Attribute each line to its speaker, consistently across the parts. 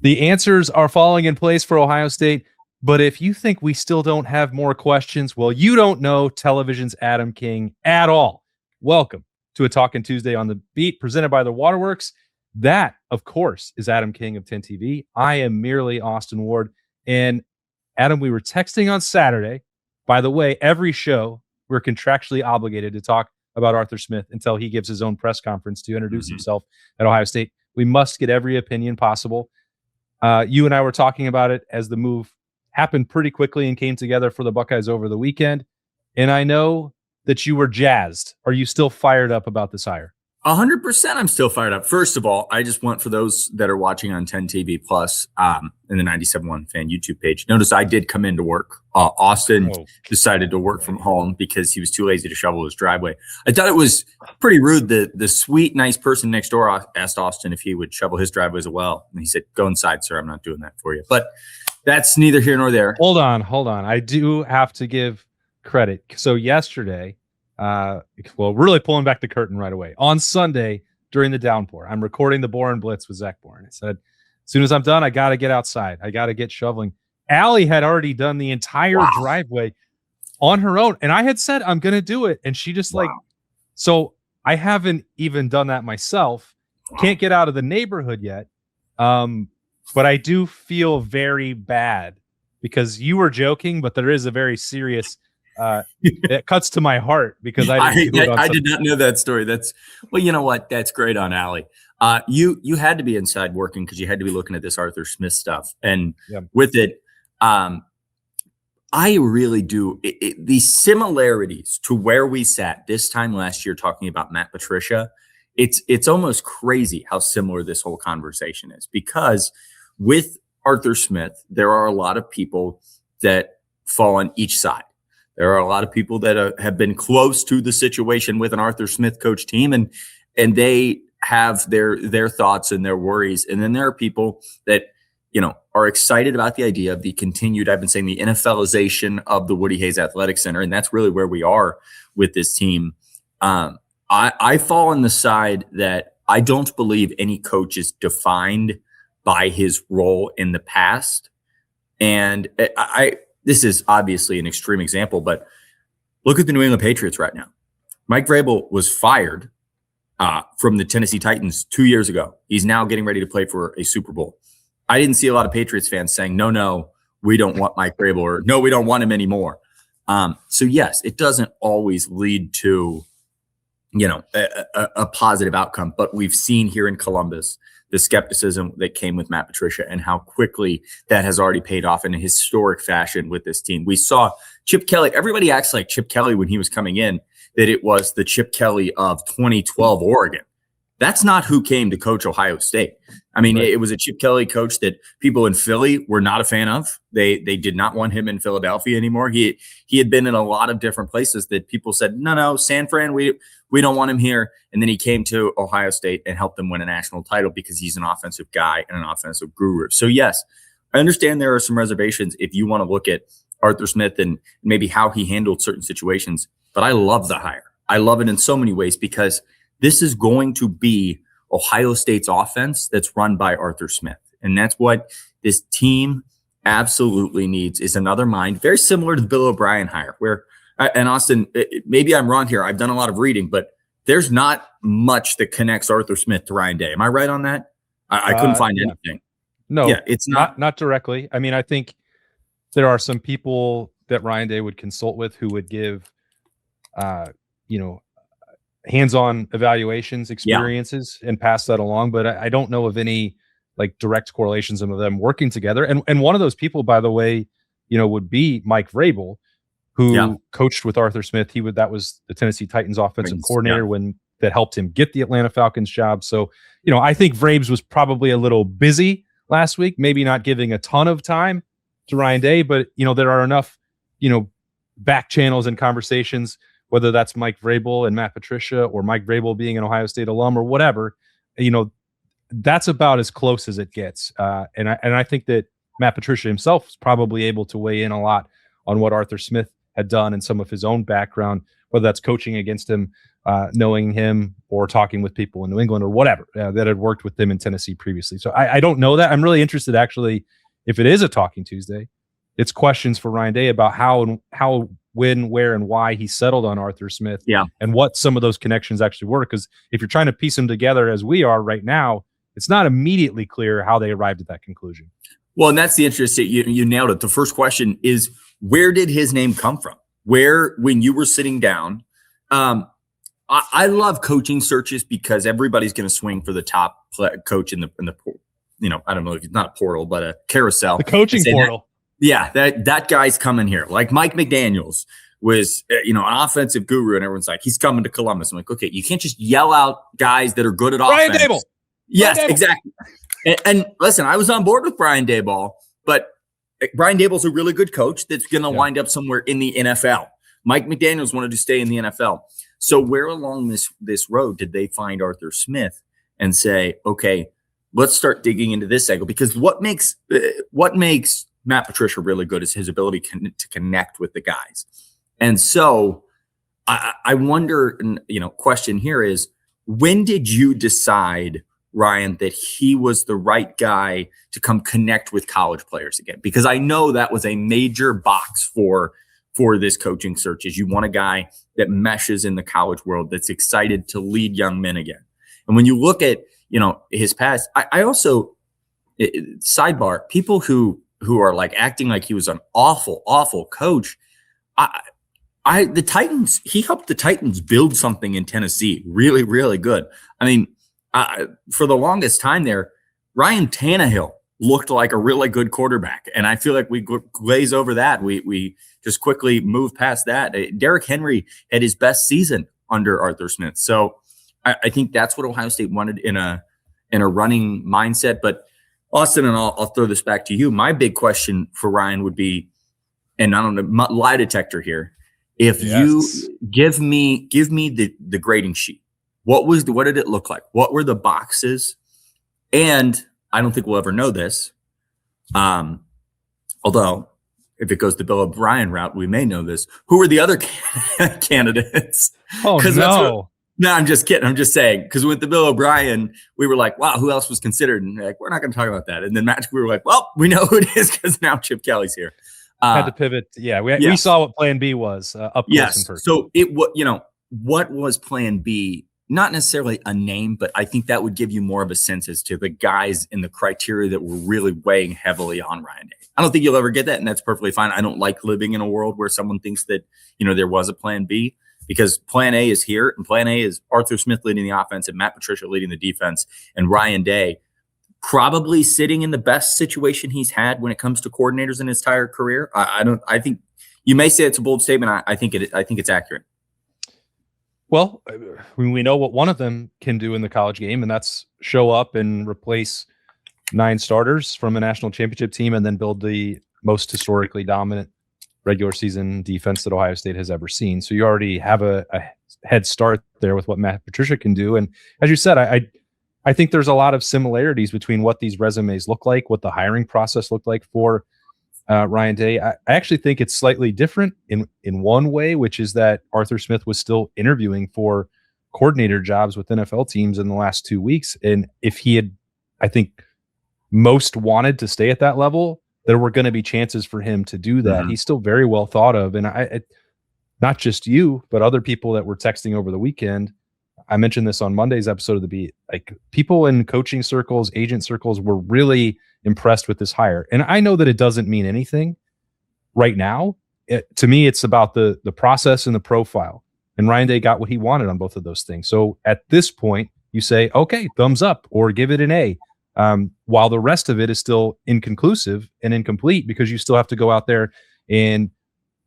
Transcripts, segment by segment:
Speaker 1: The answers are falling in place for Ohio State. But if you think we still don't have more questions, well, you don't know television's Adam King at all. Welcome to a Talkin' Tuesday on the Beat, presented by the Waterworks. That, of course, is Adam King of 10 TV. I am merely Austin Ward. And Adam, we were texting on Saturday. By the way, every show, we're contractually obligated to talk about Arthur Smith until he gives his own press conference to introduce himself at Ohio State. We must get every opinion possible. You and I were talking about it as the move happened pretty quickly and came together for the Buckeyes over the weekend. And I know that you were jazzed. Are you still fired up about this hire?
Speaker 2: 100% I'm still fired up. First of all, I just want, for those that are watching on 10 TV Plus in the 97.1 Fan YouTube page, notice I did come into work. Austin decided to work from home because he was too lazy to shovel his driveway. I thought it was pretty rude that the sweet, nice person next door asked Austin if he would shovel his driveway as well. And he said, "Go inside, sir. I'm not doing that for you." But that's neither here nor there.
Speaker 1: Hold on. I do have to give credit. So yesterday, really pulling back the curtain right away. On Sunday, during the downpour, I'm recording the Bourne Blitz with Zach Bourne. I said, as soon as I'm done, I got to get outside. I got to get shoveling. Allie had already done the entire driveway on her own. And I had said, I'm going to do it. And she just so I haven't even done that myself. Can't get out of the neighborhood yet. But I do feel very bad because you were joking, but there is a very serious it cuts to my heart because I did
Speaker 2: not know that story. Well, you know what? That's great on Allie. You had to be inside working because you had to be looking at this Arthur Smith stuff. And with it, I really do. The similarities to where we sat this time last year talking about Matt Patricia, it's almost crazy how similar this whole conversation is, because with Arthur Smith, there are a lot of people that fall on each side. There are a lot of people that have been close to the situation with an Arthur Smith coach team, and they have their thoughts and their worries. And then there are people that, are excited about the idea of the continued, I've been saying, the NFLization of the Woody Hayes Athletic Center. And that's really where we are with this team. I fall on the side that I don't believe any coach is defined by his role in the past. And this is obviously an extreme example, but look at the New England Patriots right now. Mike Vrabel was fired from the Tennessee Titans 2 years ago. He's now getting ready to play for a Super Bowl. I didn't see a lot of Patriots fans saying, no, we don't want Mike Vrabel, or no, we don't want him anymore. So yes, it doesn't always lead to, a positive outcome, but we've seen here in Columbus the skepticism that came with Matt Patricia and how quickly that has already paid off in a historic fashion with this team. We saw Chip Kelly. Everybody acts like Chip Kelly when he was coming in, that it was the Chip Kelly of 2012 Oregon. That's not who came to coach Ohio State. I mean, It was a Chip Kelly coach that people in Philly were not a fan of. They did not want him in Philadelphia anymore. He had been in a lot of different places that people said, no, San Fran, we don't want him here. And then he came to Ohio State and helped them win a national title because he's an offensive guy and an offensive guru. So yes, I understand there are some reservations if you want to look at Arthur Smith and maybe how he handled certain situations. But I love the hire. I love it in so many ways because this is going to be Ohio State's offense that's run by Arthur Smith. And that's what this team absolutely needs, is another mind, very similar to the Bill O'Brien hire, where, and Austin, maybe I'm wrong here. I've done a lot of reading, but there's not much that connects Arthur Smith to Ryan Day. Am I right on that? I couldn't find anything.
Speaker 1: No, it's not directly. I mean, I think there are some people that Ryan Day would consult with who would give, hands-on evaluations, experiences, and pass that along. But I don't know of any direct correlations of them working together. And one of those people, by the way, would be Mike Vrabel, who coached with Arthur Smith. That was the Tennessee Titans offensive coordinator that helped him get the Atlanta Falcons job. So, I think Vrabes was probably a little busy last week, maybe not giving a ton of time to Ryan Day, but there are enough, back channels and conversations, whether that's Mike Vrabel and Matt Patricia or Mike Vrabel being an Ohio State alum or whatever, that's about as close as it gets. And I think that Matt Patricia himself is probably able to weigh in a lot on what Arthur Smith had done and some of his own background, whether that's coaching against him knowing him or talking with people in New England or whatever that had worked with him in Tennessee previously. So I don't know that. I'm really interested, actually, if it is a Talking Tuesday, it's questions for Ryan Day about how, when, where, and why he settled on Arthur Smith, and what some of those connections actually were. Because if you're trying to piece them together as we are right now, it's not immediately clear how they arrived at that conclusion.
Speaker 2: Well, and that's the interesting. You nailed it. The first question is, where did his name come from? Where, when you were sitting down, I love coaching searches because everybody's going to swing for the top coach in the I don't know if it's not a portal, but a carousel.
Speaker 1: The coaching portal.
Speaker 2: That guy's coming here. Like Mike McDaniels was, an offensive guru, and everyone's like, he's coming to Columbus. I'm like, okay, you can't just yell out guys that are good at
Speaker 1: Brian
Speaker 2: offense.
Speaker 1: Daboll.
Speaker 2: Yes,
Speaker 1: Brian Daboll.
Speaker 2: exactly. And listen, I was on board with Brian Daboll, but Brian Daboll's a really good coach that's going to wind up somewhere in the NFL. Mike McDaniels wanted to stay in the NFL. So where along this road did they find Arthur Smith and say, okay, let's start digging into this angle? Because what makes Matt Patricia really good is his ability to connect with the guys. And so I wonder, question here is, when did you decide, Ryan, that he was the right guy to come connect with college players again? Because I know that was a major box for this coaching search, is you want a guy that meshes in the college world, that's excited to lead young men again. And when you look at, his past, I also, sidebar, people who are like acting like he was an awful coach. The Titans, he helped the Titans build something in Tennessee really, really good. I mean, for the longest time there, Ryan Tannehill looked like a really good quarterback. And I feel like we glaze over that. We just quickly move past that. Derrick Henry had his best season under Arthur Smith. So I think that's what Ohio State wanted in a running mindset. But Austin, and I'll throw this back to you. My big question for Ryan would be, and I don't know, lie detector here. If you give me the grading sheet, what did it look like? What were the boxes? And I don't think we'll ever know this. Although if it goes the Bill O'Brien route, we may know this. Who were the other candidates?
Speaker 1: Oh, no.
Speaker 2: No, I'm just kidding. I'm just saying, because with the Bill O'Brien, we were like, wow, who else was considered? And like, we're not going to talk about that. And then magically we were like, well, we know who it is because now Chip Kelly's here.
Speaker 1: Had to pivot. Yeah, we saw what Plan B was up close in person.
Speaker 2: So what was Plan B? Not necessarily a name, but I think that would give you more of a sense as to the guys and the criteria that were really weighing heavily on Ryan Day. I don't think you'll ever get that, and that's perfectly fine. I don't like living in a world where someone thinks that there was a Plan B, because Plan A is here, and Plan A is Arthur Smith leading the offense and Matt Patricia leading the defense, and Ryan Day probably sitting in the best situation he's had when it comes to coordinators in his entire career. I think you may say it's a bold statement. I think it's accurate.
Speaker 1: Well, we know what one of them can do in the college game, and that's show up and replace 9 starters from a national championship team and then build the most historically dominant regular season defense that Ohio State has ever seen. So you already have a head start there with what Matt Patricia can do. And as you said, I think there's a lot of similarities between what these resumes look like, what the hiring process looked like for Ryan Day. I actually think it's slightly different in one way, which is that Arthur Smith was still interviewing for coordinator jobs with NFL teams in the last 2 weeks. And if he had, I think, most wanted to stay at that level, there were going to be chances for him to do that. Mm-hmm. He's still very well thought of. And I not just you, but other people that were texting over the weekend. I mentioned this on Monday's episode of The Beat. Like, people in coaching circles, agent circles were really impressed with this hire. And I know that it doesn't mean anything right now. To me, it's about the process and the profile. And Ryan Day got what he wanted on both of those things. So at this point, you say, okay, thumbs up, or give it an A. While the rest of it is still inconclusive and incomplete, because you still have to go out there and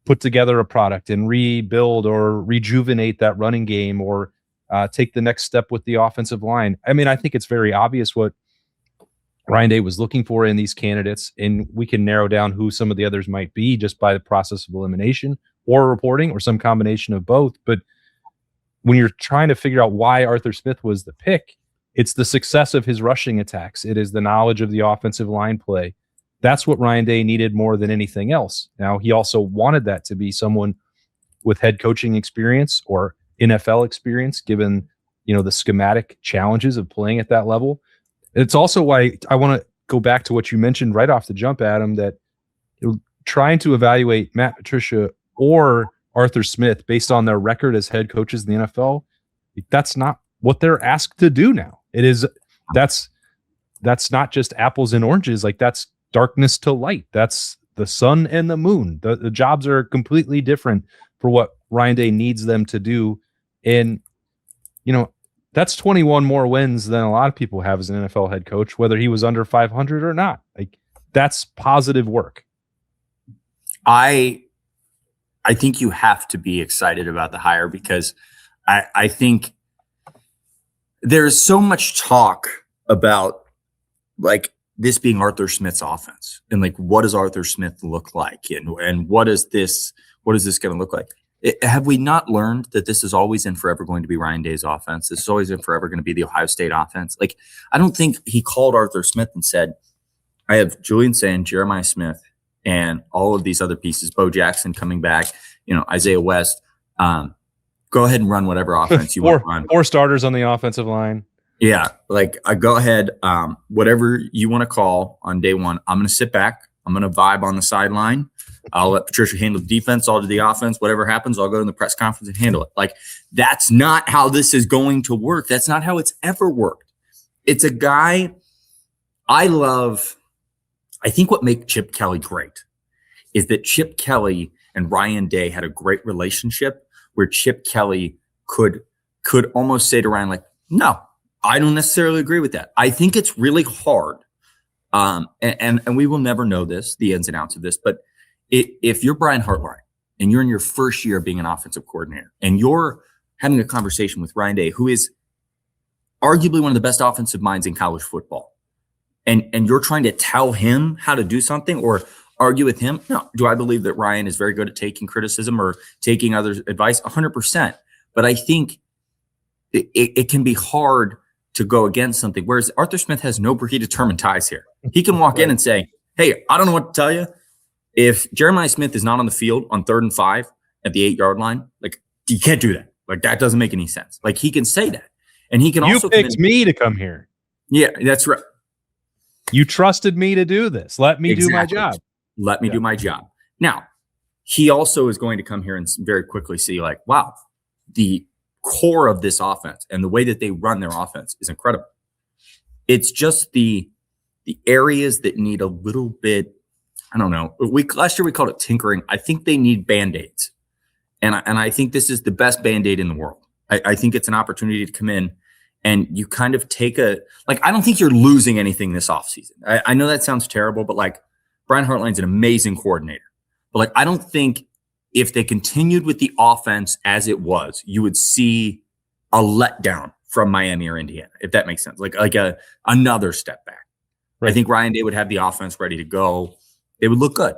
Speaker 1: put together a product and rebuild or rejuvenate that running game, or take the next step with the offensive line. I mean, I think it's very obvious what Ryan Day was looking for in these candidates, and we can narrow down who some of the others might be just by the process of elimination or reporting or some combination of both. But when you're trying to figure out why Arthur Smith was the pick, it's the success of his rushing attacks. It is the knowledge of the offensive line play. That's what Ryan Day needed more than anything else. Now, he also wanted that to be someone with head coaching experience or NFL experience, given, the schematic challenges of playing at that level. It's also why I want to go back to what you mentioned right off the jump, Adam, that trying to evaluate Matt Patricia or Arthur Smith based on their record as head coaches in the NFL, that's not what they're asked to do now. That's not just apples and oranges. Like, that's darkness to light. That's the sun and the moon. The jobs are completely different for what Ryan Day needs them to do. And, that's 21 more wins than a lot of people have as an NFL head coach, whether he was under 500 or not. Like, that's positive work.
Speaker 2: I think you have to be excited about the hire, because I think there's so much talk about like this being Arthur Smith's offense, and like, what does Arthur Smith look like, and what is this going to look like? Have we not learned that this is always and forever going to be Ryan Day's offense? This is always and forever going to be the Ohio State offense. Like, I don't think he called Arthur Smith and said, I have Julian Sand, Jeremiah Smith, and all of these other pieces, Bo Jackson coming back, Isaiah West. Go ahead and run whatever offense you want to run.
Speaker 1: 4 starters on the offensive line.
Speaker 2: Yeah, like, I go ahead, whatever you want to call on day one. I'm going to sit back. I'm going to vibe on the sideline. I'll let Patricia handle the defense. I'll do the offense. Whatever happens, I'll go in the press conference and handle it. Like, that's not how this is going to work. That's not how it's ever worked. It's a guy I love. I think what makes Chip Kelly great is that Chip Kelly and Ryan Day had a great relationship where Chip Kelly could almost say to Ryan, like, no, I don't necessarily agree with that. I think it's really hard. And we will never know the ins and outs of this, but if you're Brian Hartline and you're in your first year of being an offensive coordinator and you're having a conversation with Ryan Day, who is arguably one of the best offensive minds in college football, and you're trying to tell him how to do something or argue with him. No, do I believe that Ryan is very good at taking criticism or taking others' advice? 100%. But I think it can be hard to go against something, whereas Arthur Smith has no predetermined ties here. He can walk in and say, hey, I don't know what to tell you. If Jeremiah Smith is not on the field on 3rd and 5 at the 8-yard line, like, you can't do that. Like, that doesn't make any sense. Like, he can say that. And he can also—
Speaker 1: You picked me to come here.
Speaker 2: Yeah, that's right.
Speaker 1: You trusted me to do this. Let me do my job.
Speaker 2: Let me do my job. Now, he also is going to come here and very quickly see, like, wow, the core of this offense and the way that they run their offense is incredible. It's just the areas that need a little bit, I don't know. Last year we called it tinkering. I think they need Band-Aids. And I think this is the best Band-Aid in the world. I think it's an opportunity to come in and you kind of take I don't think you're losing anything this offseason. I know that sounds terrible, but like, Brian Hartline's an amazing coordinator. But like, I don't think if they continued with the offense as it was, you would see a letdown from Miami or Indiana, if that makes sense. Like another step back. Right. I think Ryan Day would have the offense ready to go. They would look good.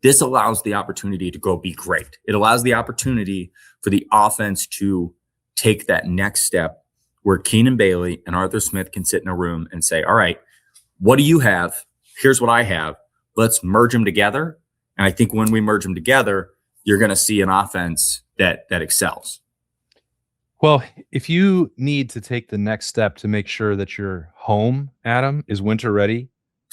Speaker 2: This allows the opportunity to go be great. It allows the opportunity for the offense to take that next step where Keenan Bailey and Arthur Smith can sit in a room and say, all right, what do you have? Here's what I have. Let's merge them together. And I think when we merge them together, you're going to see an offense that excels.
Speaker 1: Well, if you need to take the next step to make sure that your home, Adam, is winter ready,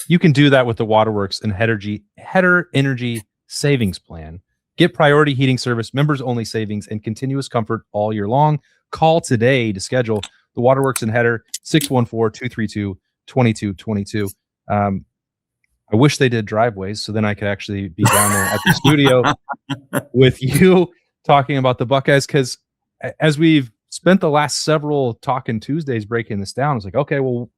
Speaker 1: you can do that with the Waterworks and Hetter Energy Savings Plan. Get priority heating service, members only savings, and continuous comfort all year long. Call today to schedule the Waterworks and Hetter 614-232-2222. I wish they did driveways so then I could actually be down there at the studio with you talking about the Buckeyes, because as we've spent the last several Talking Tuesdays breaking this down, it's like, okay, well,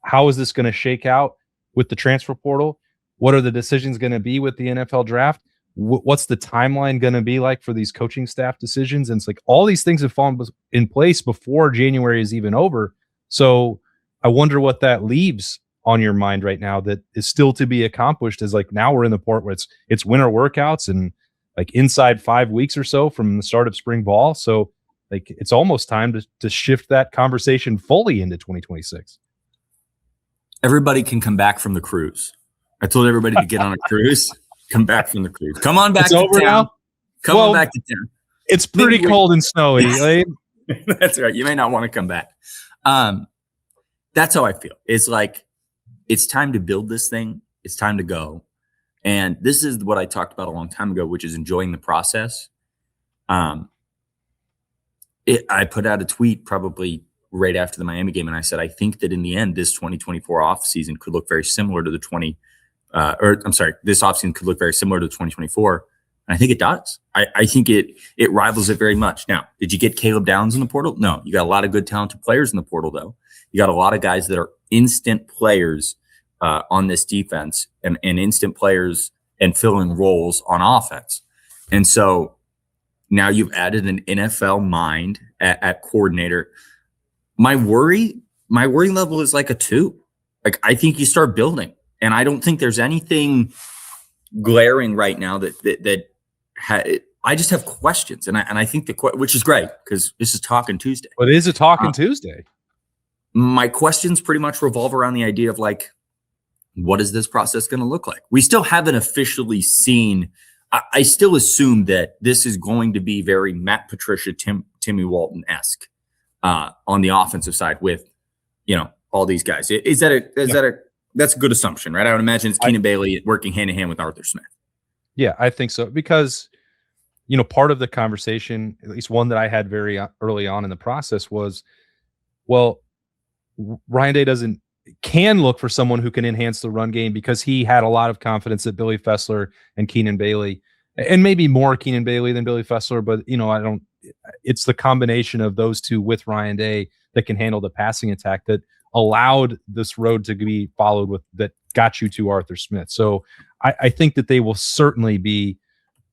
Speaker 1: how is this going to shake out with the transfer portal? What are the decisions going to be with the NFL draft? What's the timeline going to be like for these coaching staff decisions? And it's like all these things have fallen in place before January is even over. So I wonder what that leaves on your mind right now that is still to be accomplished. Is like, now we're in the port where it's winter workouts and like inside 5 weeks or so from the start of spring ball. So like, it's almost time to shift that conversation fully into 2026.
Speaker 2: Everybody can come back from the cruise. I told everybody to get on a cruise, come back from the cruise. Come on back to town. Come on back to town.
Speaker 1: It's pretty cold and snowy. Like,
Speaker 2: That's right. You may not want to come back. That's how I feel. It's like, it's time to build this thing. It's time to go. And this is what I talked about a long time ago, which is enjoying the process. I put out a tweet probably right after the Miami game, and I said, I think that in the end, this 2024 offseason could look very similar to the this offseason could look very similar to 2024. And I think it does. I think it rivals it very much. Now, did you get Caleb Downs in the portal? No. You got a lot of good, talented players in the portal, though. You got a lot of guys that are instant players on this defense and instant players and filling roles on offense. And so now you've added an NFL mind at coordinator. My worry level is like a 2. Like, I think you start building, and I don't think there's anything glaring right now I just have questions, and I think which is great because this is Talking Tuesday.
Speaker 1: But it is a Talking Tuesday.
Speaker 2: My questions pretty much revolve around the idea of, like, what is this process going to look like? We still haven't officially seen. I still assume that this is going to be very Matt Patricia, Timmy Walton-esque on the offensive side with, all these guys. That's a good assumption, right? I would imagine it's Keenan Bailey working hand in hand with Arthur Smith. Yeah,
Speaker 1: I think so, because part of the conversation, at least one that I had very early on in the process, was, well, Ryan Day can look for someone who can enhance the run game because he had a lot of confidence that Billy Fessler and Keenan Bailey, and maybe more Keenan Bailey than Billy Fessler, but it's the combination of those two with Ryan Day that can handle the passing attack that allowed this road to be followed with, that got you to Arthur Smith. So I think that they will certainly be,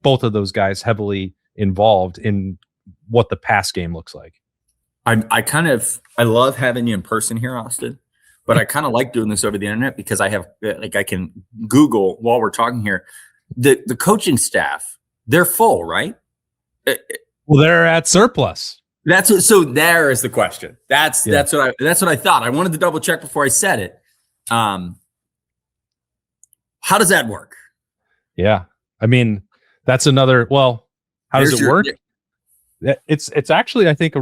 Speaker 1: both of those guys, heavily involved in what the pass game looks like.
Speaker 2: I love having you in person here, Austin, but I kind of like doing this over the internet because I can Google while we're talking here. The coaching staff, they're full, right?
Speaker 1: Well, they're at surplus.
Speaker 2: So there is the question. That's what I thought. I wanted to double check before I said it. How does that work?
Speaker 1: Yeah. I mean, that's another, well, how does it work? It's actually, I think,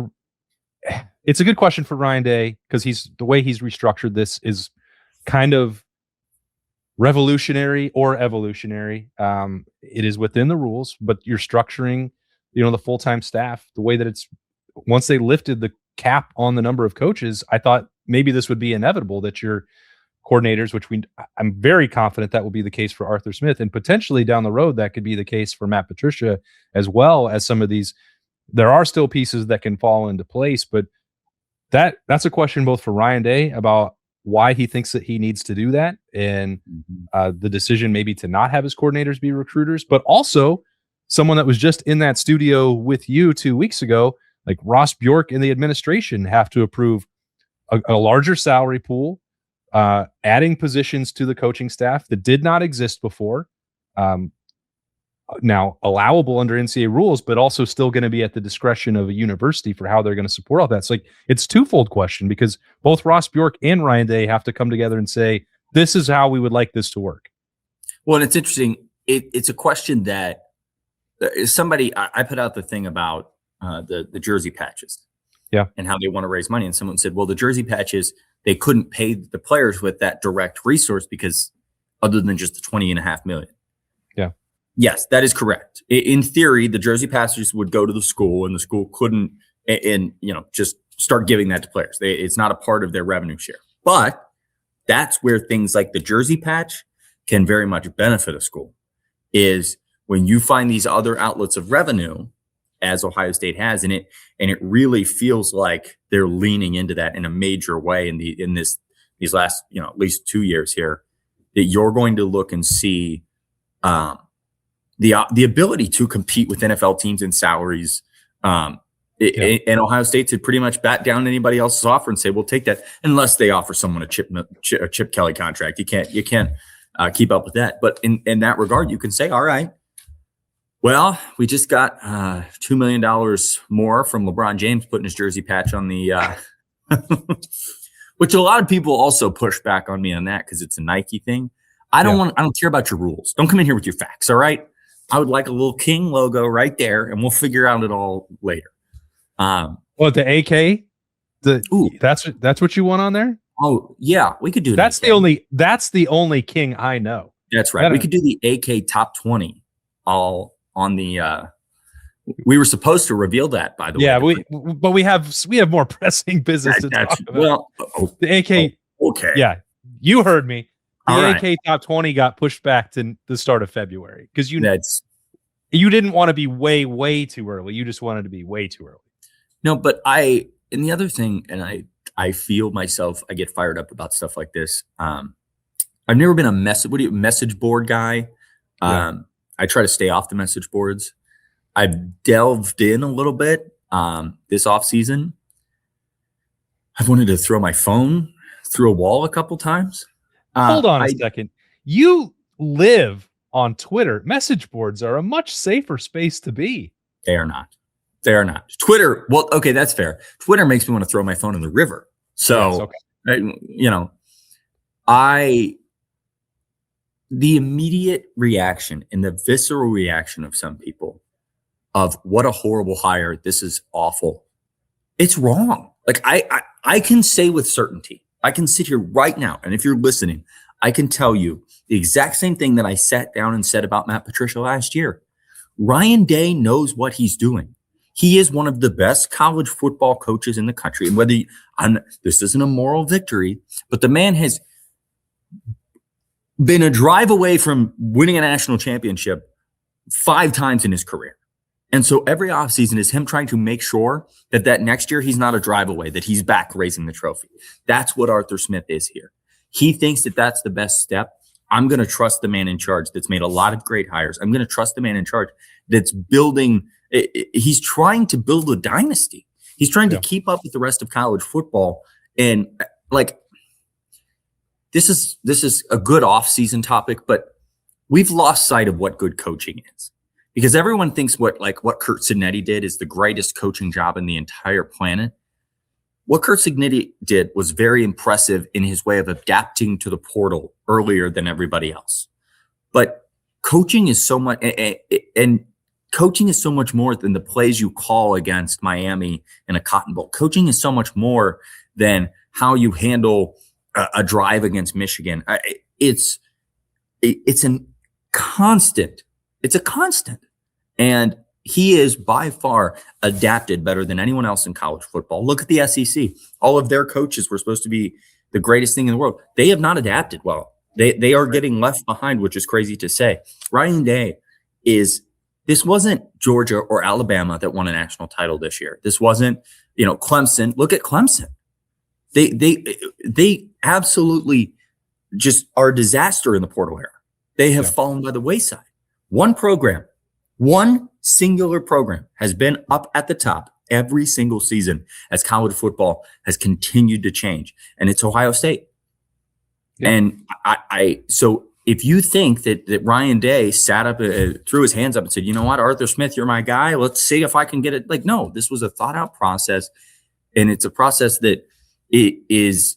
Speaker 1: it's a good question for Ryan Day, because the way he's restructured this is kind of revolutionary or evolutionary. It is within the rules, but you're structuring, the full-time staff the way that it's, once they lifted the cap on the number of coaches, I thought maybe this would be inevitable, that your coordinators, I'm very confident that will be the case for Arthur Smith, and potentially down the road that could be the case for Matt Patricia, as well as some of these. There are still pieces that can fall into place, but that's a question both for Ryan Day about why he thinks that he needs to do that, and the decision maybe to not have his coordinators be recruiters, but also someone that was just in that studio with you 2 weeks ago, like Ross Bjork and the administration have to approve a larger salary pool, adding positions to the coaching staff that did not exist before. Now allowable under NCAA rules, but also still going to be at the discretion of a university for how they're going to support all that. So it's twofold question, because both Ross Bjork and Ryan Day have to come together and say, this is how we would like this to work. Well,
Speaker 2: and it's interesting. It's a question that I put out the thing about the jersey patches, and how they want to raise money. And someone said, well, the jersey patches, they couldn't pay the players with that direct resource because other than just the $20.5 million.
Speaker 1: Yeah.
Speaker 2: Yes, that is correct. In theory, the jersey patches would go to the school, and the school couldn't, just start giving that to players. It's not a part of their revenue share. But that's where things like the jersey patch can very much benefit a school, is when you find these other outlets of revenue, as Ohio State has, and it really feels like they're leaning into that in a major way in these last, at least 2 years here, that you're going to look and see the ability to compete with NFL teams in salaries. And Ohio State to pretty much bat down anybody else's offer and say, we'll take that, unless they offer someone a Chip Kelly contract. You can't keep up with that. But in that regard, you can say, all right, well, we just got $2 million more from LeBron James putting his jersey patch on the which a lot of people also push back on me on that because it's a Nike thing. I don't care about your rules. Don't come in here with your facts. All right. I would like a little king logo right there, and we'll figure out it all later.
Speaker 1: Well, the AK, that's what you want on there?
Speaker 2: Oh yeah, we could do
Speaker 1: that's the only king I know.
Speaker 2: That's right. We could do the AK top 20 all on the we were supposed to reveal that, by the way.
Speaker 1: Yeah, but we have more pressing business to talk about. Well, the AK.
Speaker 2: Okay.
Speaker 1: Yeah, you heard me. The AK top 20 got pushed back to the start of February because you didn't want to be way too early. You just wanted to be way too early.
Speaker 2: No, but and the other thing, and I feel myself, I get fired up about stuff like this. I've never been a message board guy. I try to stay off the message boards. I've delved in a little bit this offseason. I've wanted to throw my phone through a wall a couple times.
Speaker 1: Hold on a second. You live on Twitter. Message boards are a much safer space to be.
Speaker 2: They are not. They are not. Twitter, well, okay, that's fair. Twitter makes me want to throw my phone in the river. So, the immediate reaction and the visceral reaction of some people of what a horrible hire, this is awful. It's wrong. Like I can say with certainty, I can sit here right now, and if you're listening, I can tell you the exact same thing that I sat down and said about Matt Patricia last year. Ryan Day knows what he's doing. He is one of the best college football coaches in the country. And this isn't a moral victory, but the man has been a drive away from winning a national championship 5 times in his career. And so every offseason is him trying to make sure that next year he's not a drive away, that he's back raising the trophy. That's what Arthur Smith is here. He thinks that that's the best step. I'm going to trust the man in charge that's made a lot of great hires. I'm going to trust the man in charge that's building. He's trying to build a dynasty. He's trying to keep up with the rest of college football. And this is a good off-season topic, but we've lost sight of what good coaching is. Because everyone thinks what Curt Cignetti did is the greatest coaching job in the entire planet. What Curt Cignetti did was very impressive in his way of adapting to the portal earlier than everybody else. But coaching is so much, and coaching is so much more than the plays you call against Miami in a Cotton Bowl. Coaching is so much more than how you handle a drive against Michigan. It's a constant. It's a constant. And he is by far adapted better than anyone else in college football. Look at the SEC. All of their coaches were supposed to be the greatest thing in the world. They have not adapted well. They are getting left behind, which is crazy to say. Ryan Day this wasn't Georgia or Alabama that won a national title this year. This wasn't, Clemson. Look at Clemson. They absolutely just are a disaster in the portal era. They have fallen by the wayside. One singular program has been up at the top every single season as college football has continued to change, and it's Ohio State. Yeah. And so if you think that Ryan Day sat up, threw his hands up and said, you know what, Arthur Smith, you're my guy. Let's see if I can get it. No, this was a thought out process, and it's a process that it is,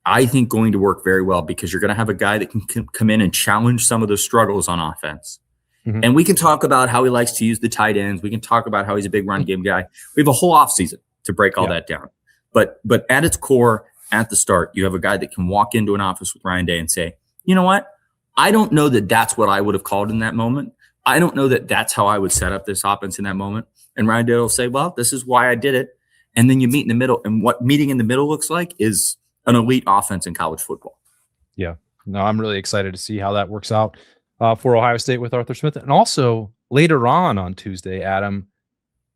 Speaker 2: I think, going to work very well because you're going to have a guy that can come in and challenge some of the struggles on offense. Mm-hmm. And we can talk about how he likes to use the tight ends. We can talk about how he's a big run game guy. We have a whole offseason to break all that down. But at its core, at the start, you have a guy that can walk into an office with Ryan Day and say, you know what? I don't know that that's what I would have called in that moment. I don't know that that's how I would set up this offense in that moment. And Ryan Day will say, well, this is why I did it. And then you meet in the middle. And what meeting in the middle looks like is an elite offense in college football.
Speaker 1: Yeah. No, I'm really excited to see how that works out for Ohio State with Arthur Smith. And also later on Tuesday, Adam,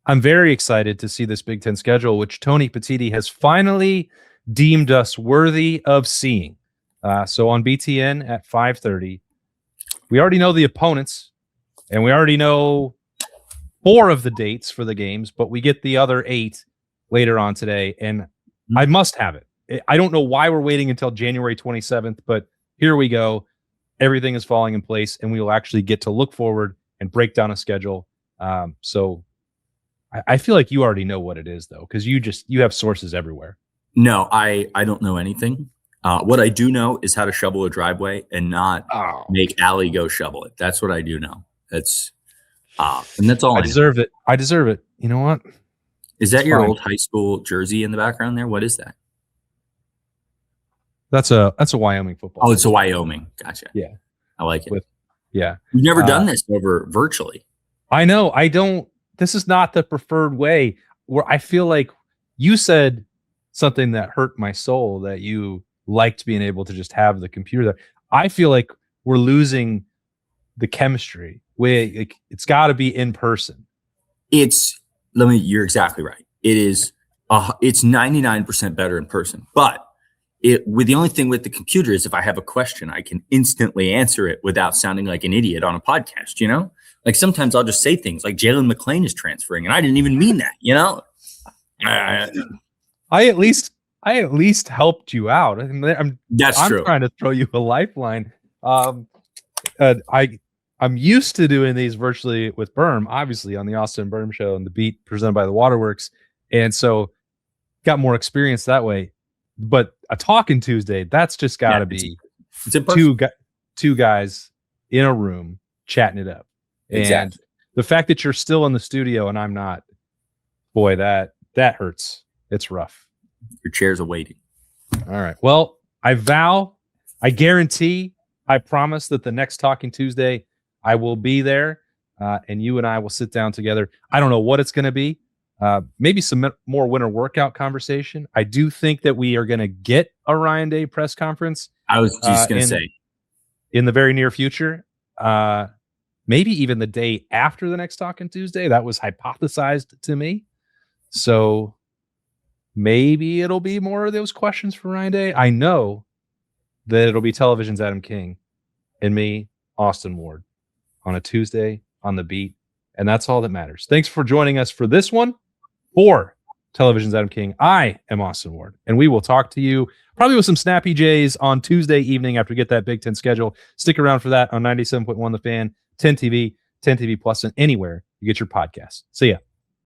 Speaker 1: I'm very excited to see this Big Ten schedule, which Tony Petitti has finally deemed us worthy of seeing. So on BTN at 5:30, we already know the opponents and we already know 4 of the dates for the games, but we get the other 8 later on today. And I must have it. I don't know why we're waiting until January 27th, but here we go. Everything is falling in place, and we will actually get to look forward and break down a schedule. So I feel like you already know what it is, though, because you have sources everywhere.
Speaker 2: No, I don't know anything. What I do know is how to shovel a driveway and not make Allie go shovel it. That's what I do know. And that's all
Speaker 1: I deserve it. I deserve it. You know what?
Speaker 2: Is that
Speaker 1: It's
Speaker 2: your
Speaker 1: fine.
Speaker 2: old high school jersey in the background there? What is that?
Speaker 1: That's a Wyoming football.
Speaker 2: Oh, it's a Wyoming. Gotcha.
Speaker 1: Yeah.
Speaker 2: I like it.
Speaker 1: Yeah.
Speaker 2: You've never done this over virtually.
Speaker 1: I know. I don't. This is not the preferred way. Where I feel like you said something that hurt my soul, that you liked being able to just have the computer there. I feel like we're losing the chemistry. It's got to be in person.
Speaker 2: You're exactly right. It is. It's 99% better in person, but with the only thing with the computer is if I have a question, I can instantly answer it without sounding like an idiot on a podcast. You know, like sometimes I'll just say things like Jalen McClain is transferring, and I didn't even mean that. You know,
Speaker 1: I at least helped you out. I'm
Speaker 2: true.
Speaker 1: Trying to throw you a lifeline. I'm used to doing these virtually with Berm, obviously on the Austin Berm Show and the Beat presented by the Waterworks, and so got more experience that way. But a Talking Tuesday, that's just got to be two guys in a room chatting it up.
Speaker 2: Exactly.
Speaker 1: And the fact that you're still in the studio and I'm not, boy, that hurts. It's rough.
Speaker 2: Your chair's awaiting.
Speaker 1: All right. Well, I guarantee, I promise that the next Talking Tuesday, I will be there, and you and I will sit down together. I don't know what it's going to be. Maybe some more winter workout conversation. I do think that we are going to get a Ryan Day press conference.
Speaker 2: I was just going to say
Speaker 1: in the very near future, maybe even the day after the next Talking Tuesday. That was hypothesized to me. So maybe it'll be more of those questions for Ryan Day. I know that it'll be Television's Adam King and me, Austin Ward, on a Tuesday on the Beat. And that's all that matters. Thanks for joining us for this one. For Television's Adam King, I am Austin Ward, and we will talk to you probably with some Snappy Jays on Tuesday evening after we get that Big Ten schedule. Stick around for that on 97.1 The Fan, 10 TV, 10 TV Plus, and anywhere you get your podcasts. See ya.